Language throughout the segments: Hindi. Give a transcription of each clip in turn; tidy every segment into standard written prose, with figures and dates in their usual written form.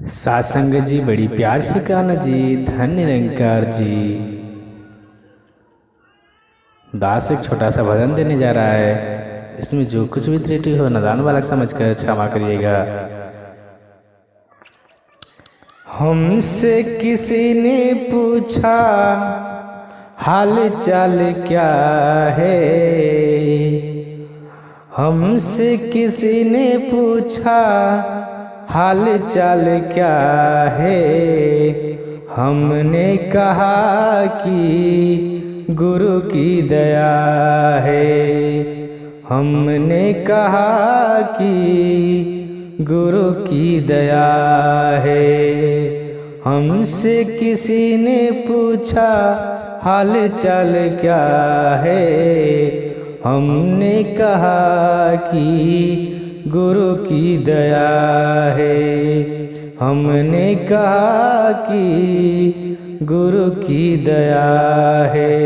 सात संगत जी बड़ी प्यार से कहना जी, धन्य निरंकार जी। दास एक छोटा सा भजन देने जा रहा है। इसमें जो कुछ भी त्रुटि हो नादान बालक समझकर क्षमा करिएगा। हमसे किसी ने पूछा हाल चाल क्या है, हमसे किसी ने पूछा हाल चाल क्या है। हमने कहा कि गुरु की दया है, हमने कहा कि गुरु की दया है। हमसे किसी ने पूछा हाल चाल क्या है, हमने कहा कि गुरु की दया है। हमने कहा कि गुरु की दया है।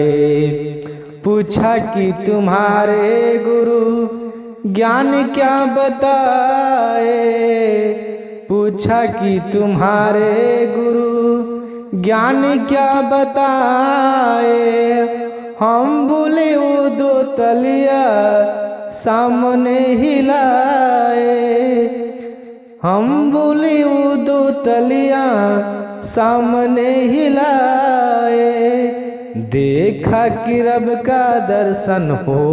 पूछा कि तुम्हारे गुरु ज्ञान क्या बताए, पूछा कि तुम्हारे गुरु ज्ञान क्या बताए। हम बोले वो दो तलिया सामने हिलाए, हम बोले वो दो तलिया सामने हिलाए। देखा कि रब का दर्शन हो,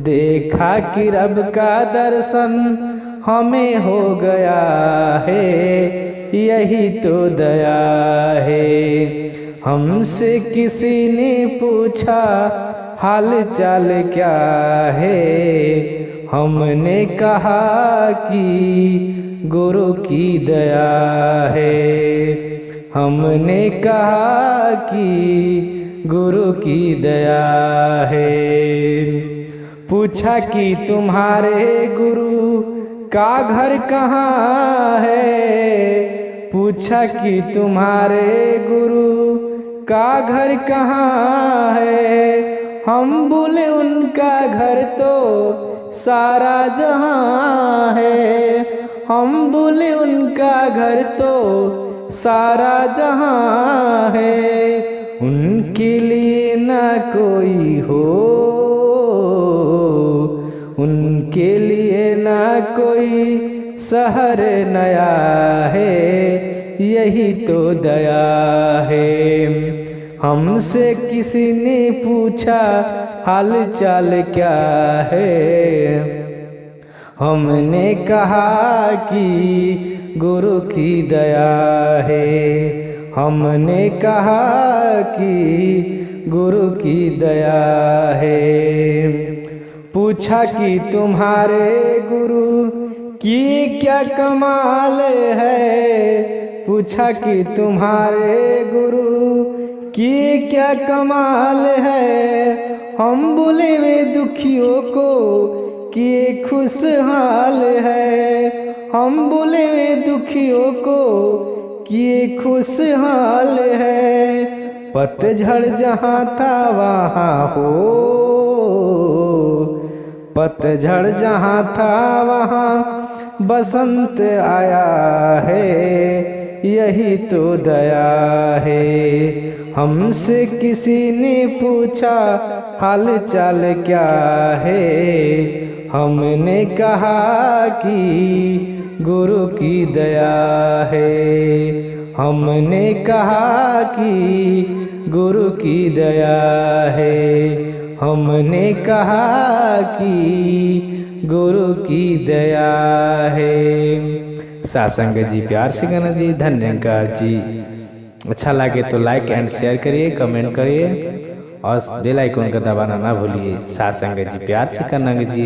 देखा कि रब का दर्शन हमें हो गया है, यही तो दया है। हमसे किसी ने पूछा हाल चाल क्या है, हमने कहा कि गुरु की दया है। हमने कहा कि गुरु की दया है। पूछा कि तुम्हारे गुरु का घर कहाँ है, पूछा कि तुम्हारे गुरु का घर कहाँ है। हम बोले उनका घर तो सारा जहां है, हम बोले उनका घर तो सारा जहां है। उनके लिए ना कोई हो, उनके लिए ना कोई शहर नया है, यही तो दया है। हमसे किसी ने पूछा हाल चाल क्या है, हमने कहा कि गुरु की दया है। हमने कहा कि गुरु की दया है। पूछा कि तुम्हारे गुरु की क्या कमाल है, पूछा कि तुम्हारे गुरु की क्या कमाल है। हम बोले वे दुखियों को किए खुशहाल है, हम बोले वे दुखियों को किए खुशहाल है। पतझड़ जहाँ था वहाँ हो, पतझड़ जहाँ था वहाँ बसंत आया है, यही तो दया है। हमसे किसी ने पूछा हाल चाल क्या है, हमने कहा कि गुरु की दया है। हमने कहा कि गुरु की दया है। हमने कहा कि गुरु की दया है। सासंग जी प्यार से कहना जी, धन्यकार जी। अच्छा लगे तो लाइक एंड शेयर करिए, कमेंट करिए और बेल आइकन का दबाना ना भूलिए। सासंग जी प्यार से कहना जी।